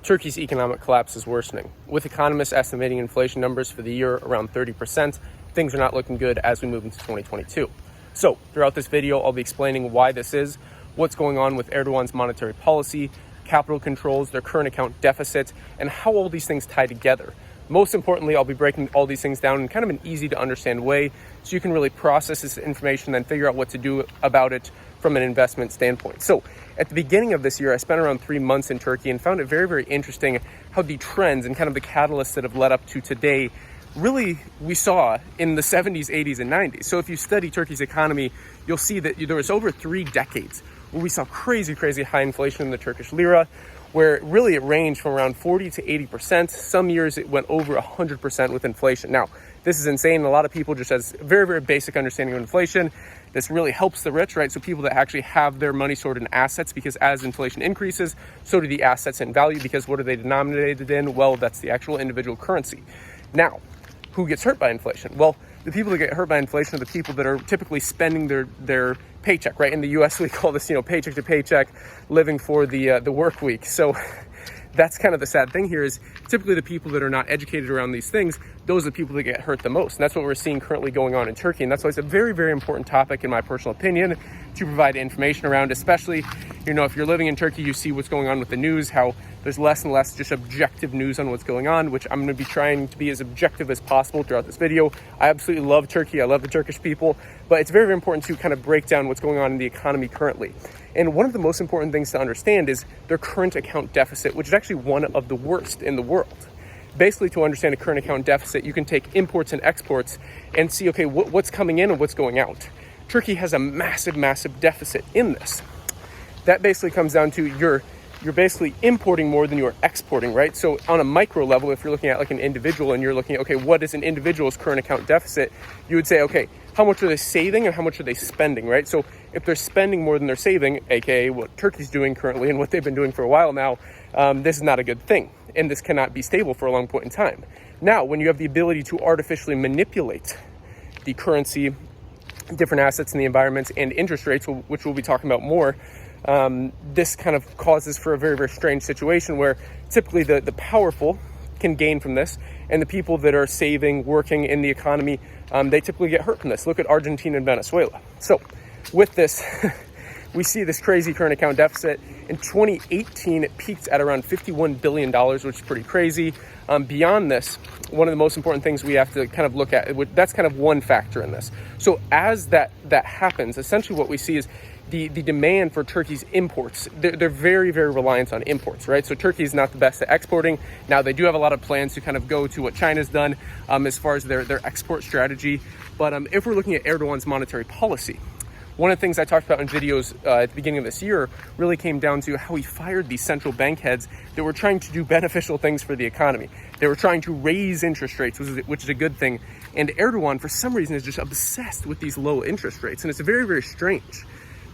Turkey's economic collapse is worsening, with economists estimating inflation numbers for the year around 30%. Things are not looking good as we move into 2022. So, throughout this video, I'll be explaining why this is, what's going on with Erdogan's monetary policy, capital controls, their current account deficit, and how all these things tie together. Most importantly, I'll be breaking all these things down in kind of an easy to understand way so you can really process this information and then figure out what to do about it from an investment standpoint. So at the beginning of this year, I spent around 3 months in Turkey and found it very, very interesting how the trends and kind of the catalysts that have led up to today really we saw in the 70s, 80s, and 90s. So if you study Turkey's economy, you'll see that there was over 3 decades where we saw crazy high inflation in the Turkish lira, where really it ranged from around 40 to 80%. Some years it went over 100% with inflation. Now, this is insane. A lot of people just has very, very basic understanding of inflation. This really helps the rich, right? So people that actually have their money stored in assets, because as inflation increases, so do the assets in value, because what are they denominated in? Well, that's the actual individual currency. Now, who gets hurt by inflation? Well, the people that get hurt by inflation are the people that are typically spending their paycheck, right? In the US, we call this, paycheck to paycheck, living for the work week. So that's kind of the sad thing here is typically the people that are not educated around these things, those are the people that get hurt the most. And that's what we're seeing currently going on in Turkey. And that's why it's a very, very important topic, in my personal opinion, to provide information around, especially, if you're living in Turkey, you see what's going on with the news, how there's less and less just objective news on what's going on, which I'm going to be trying to be as objective as possible throughout this video. I absolutely love Turkey. I love the Turkish people, but it's very, very important to kind of break down what's going on in the economy currently. And one of the most important things to understand is their current account deficit, which is actually one of the worst in the world. Basically, to understand a current account deficit, you can take imports and exports and see, okay, what's coming in and what's going out. Turkey has a massive deficit in this. That basically comes down to you're basically importing more than you're exporting, right? So on a micro level, if you're looking at like an individual and you're looking at, okay, what is an individual's current account deficit? You would say, okay, how much are they saving and how much are they spending, right? So if they're spending more than they're saving, aka what Turkey's doing currently and what they've been doing for a while now, this is not a good thing. And this cannot be stable for a long point in time. Now, when you have the ability to artificially manipulate the currency, different assets in the environment, and interest rates, which we'll be talking about more, this kind of causes for a very, very strange situation where typically the powerful can gain from this, and the people that are saving, working in the economy, they typically get hurt from this. Look at Argentina and Venezuela. So with this, we see this crazy current account deficit. In 2018, it peaked at around $51 billion, which is pretty crazy. Beyond this, one of the most important things we have to kind of look at, that's kind of one factor in this. So as that happens, essentially what we see is the demand for Turkey's imports. They're very, very reliant on imports, right? So Turkey is not the best at exporting. Now, they do have a lot of plans to kind of go to what China's done as far as their export strategy. But if we're looking at Erdogan's monetary policy, one of the things I talked about in videos at the beginning of this year really came down to how he fired these central bank heads that were trying to do beneficial things for the economy. They were trying to raise interest rates, which is a good thing. And Erdogan, for some reason, is just obsessed with these low interest rates. And it's very, very strange,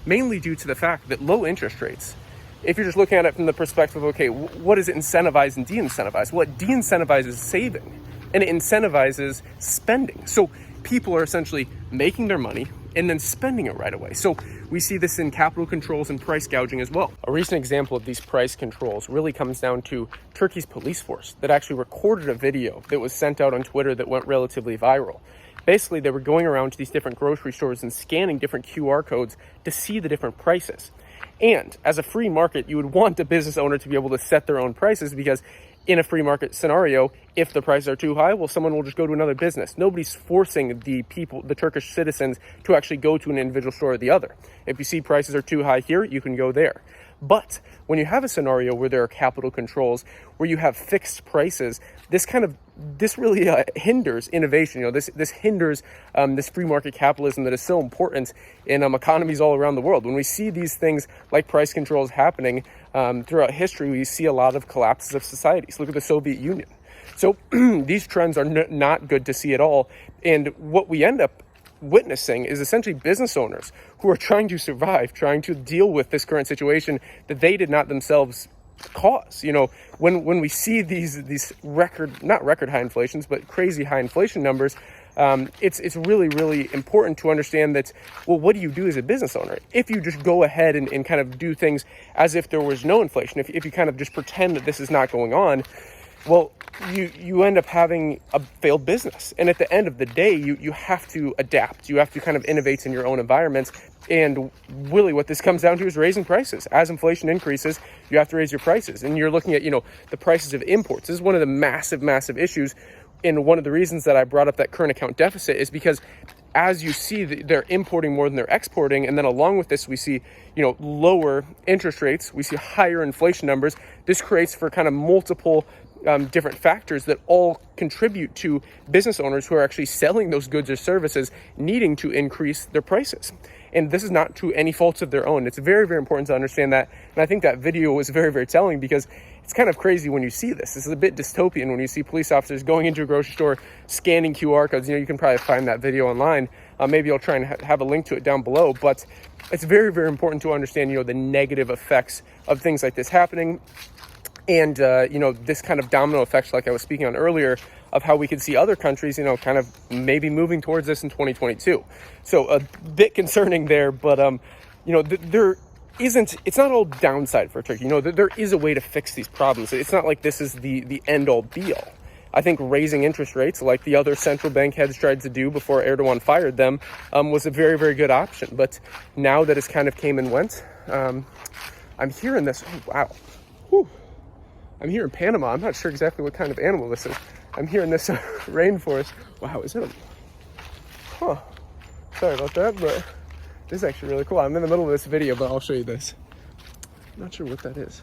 mainly due to the fact that low interest rates, if you're just looking at it from the perspective of, okay, what does it incentivize and de-incentivize? Well, it de-incentivizes saving and it incentivizes spending. So people are essentially making their money and then spending it right away. So we see this in capital controls and price gouging as well. A recent example of these price controls really comes down to Turkey's police force that actually recorded a video that was sent out on Twitter that went relatively viral. Basically, they were going around to these different grocery stores and scanning different QR codes to see the different prices. And as a free market, you would want a business owner to be able to set their own prices, because in a free market scenario, if the prices are too high, well, someone will just go to another business. Nobody's forcing the Turkish citizens to actually go to an individual store or the other. If you see prices are too high here, you can go there. But when you have a scenario where there are capital controls, where you have fixed prices, this really hinders innovation. This hinders this free market capitalism that is so important in economies all around the world. When we see these things like price controls happening throughout history, we see a lot of collapses of societies. Look at the Soviet Union. So these trends are not good to see at all. And what we end up witnessing is essentially business owners who are trying to survive, trying to deal with this current situation that they did not themselves cause. When we see these not record high inflations, but crazy high inflation numbers, it's really, really important to understand that, well, what do you do as a business owner? If you just go ahead and kind of do things as if there was no inflation, if you kind of just pretend that this is not going on, well, you end up having a failed business. And at the end of the day, you have to adapt. You have to kind of innovate in your own environment. And really what this comes down to is raising prices. As inflation increases, you have to raise your prices. And you're looking at, the prices of imports. This is one of the massive, massive issues. And one of the reasons that I brought up that current account deficit is because as you see, they're importing more than they're exporting. And then along with this, we see, lower interest rates. We see higher inflation numbers. This creates for kind of multiple different factors that all contribute to business owners who are actually selling those goods or services needing to increase their prices. And this is not to any faults of their own. It's very, very important to understand that. And I think that video was very, very telling because it's kind of crazy when you see this. This is a bit dystopian when you see police officers going into a grocery store, scanning QR codes. You can probably find that video online. Maybe I'll try and have a link to it down below. But it's very, very important to understand, the negative effects of things like this happening. And, this kind of domino effect, like I was speaking on earlier, of how we could see other countries, kind of maybe moving towards this in 2022. So a bit concerning there, but, it's not all downside for Turkey. There is a way to fix these problems. It's not like this is the end all be all. I think raising interest rates, like the other central bank heads tried to do before Erdogan fired them, was a very, very good option. But now that it's kind of came and went, I'm hearing this. Oh, wow. Whew. I'm here in Panama. I'm not sure exactly what kind of animal this is. I'm here in this rainforest. Wow, is it Huh. Sorry about that, but this is actually really cool. I'm in the middle of this video, but I'll show you this. I'm not sure what that is.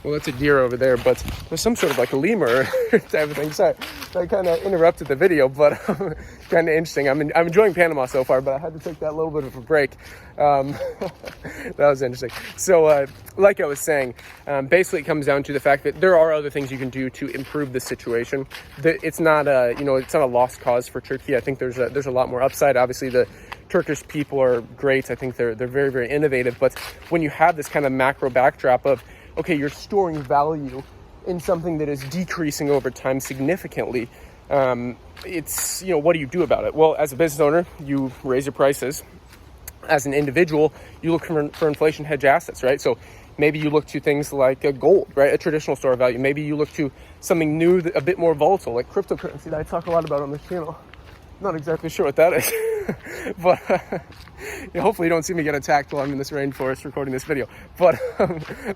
Well, that's a deer over there, but there's some sort of like a lemur type of thing. Sorry, I kind of interrupted the video, but kind of interesting. I'm enjoying Panama so far, but I had to take that little bit of a break. That was interesting. So, like I was saying, basically it comes down to the fact that there are other things you can do to improve the situation. It's not it's not a lost cause for Turkey. I think there's a lot more upside. Obviously, the Turkish people are great. I think they're very, very innovative. But when you have this kind of macro backdrop of, okay, you're storing value in something that is decreasing over time significantly, it's, what do you do about it? Well, as a business owner, you raise your prices. As an individual, you look for inflation hedge assets, right? So maybe you look to things like gold, right? A traditional store of value. Maybe you look to something new, a bit more volatile, like cryptocurrency that I talk a lot about on this channel. Not exactly sure what that is, but hopefully you don't see me get attacked while I'm in this rainforest recording this video. But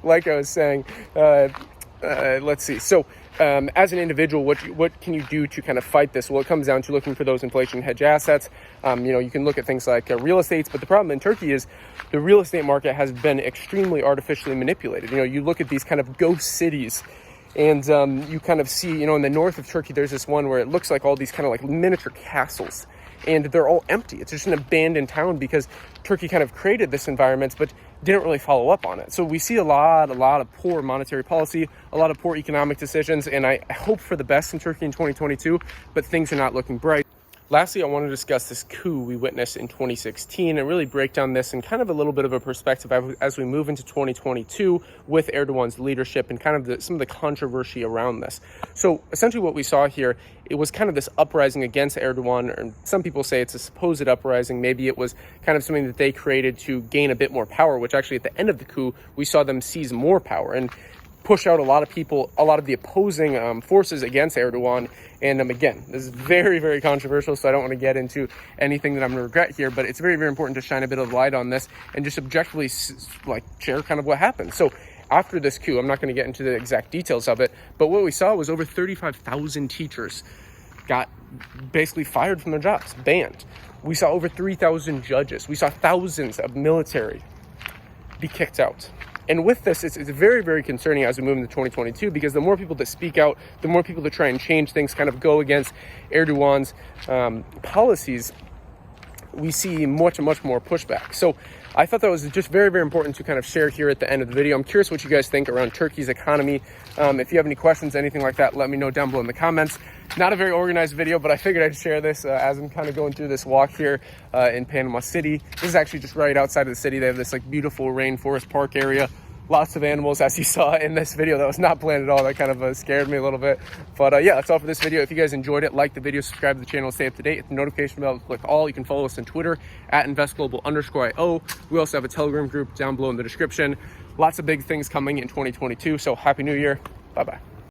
like I was saying, let's see. So as an individual, what can you do to kind of fight this? Well, it comes down to looking for those inflation hedge assets. You can look at things like real estate, but the problem in Turkey is the real estate market has been extremely artificially manipulated. You look at these kind of ghost cities. And you kind of see, in the north of Turkey, there's this one where it looks like all these kind of like miniature castles. And they're all empty. It's just an abandoned town because Turkey kind of created this environment, but didn't really follow up on it. So we see a lot of poor monetary policy, a lot of poor economic decisions. And I hope for the best in Turkey in 2022, but things are not looking bright. Lastly, I want to discuss this coup we witnessed in 2016 and really break down this in kind of a little bit of a perspective as we move into 2022 with Erdogan's leadership and kind of some of the controversy around this. So essentially what we saw here, it was kind of this uprising against Erdogan, or some people say it's a supposed uprising. Maybe it was kind of something that they created to gain a bit more power, which actually at the end of the coup, we saw them seize more power and push out a lot of people, a lot of the opposing forces against Erdogan. And again, this is very, very controversial, so I don't want to get into anything that I'm going to regret here, but it's very, very important to shine a bit of light on this and just objectively share kind of what happened. So after this coup, I'm not going to get into the exact details of it, but what we saw was over 35,000 teachers got basically fired from their jobs, banned. We saw over 3,000 judges. We saw thousands of military be kicked out. And with this, it's very, very concerning as we move into 2022, because the more people that speak out, the more people that try and change things, kind of go against Erdogan's policies, we see much more pushback. So I thought that was just very, very important to kind of share here at the end of the video. I'm curious what you guys think around Turkey's economy. If you have any questions, anything like that, let me know down below in the comments. Not a very organized video, but I figured I'd share this as I'm kind of going through this walk here in Panama City. This is actually just right outside of the city. They have this like beautiful rainforest park area. lots of animals, as you saw in this video. That was not planned at all. That kind of scared me a little bit. But yeah, that's all for this video. If you guys enjoyed it, like the video, subscribe to the channel, stay up to date. Hit the notification bell, click all. You can follow us on Twitter at investglobal_IO. We also have a Telegram group down below in the description. Lots of big things coming in 2022. So happy New Year. Bye-bye.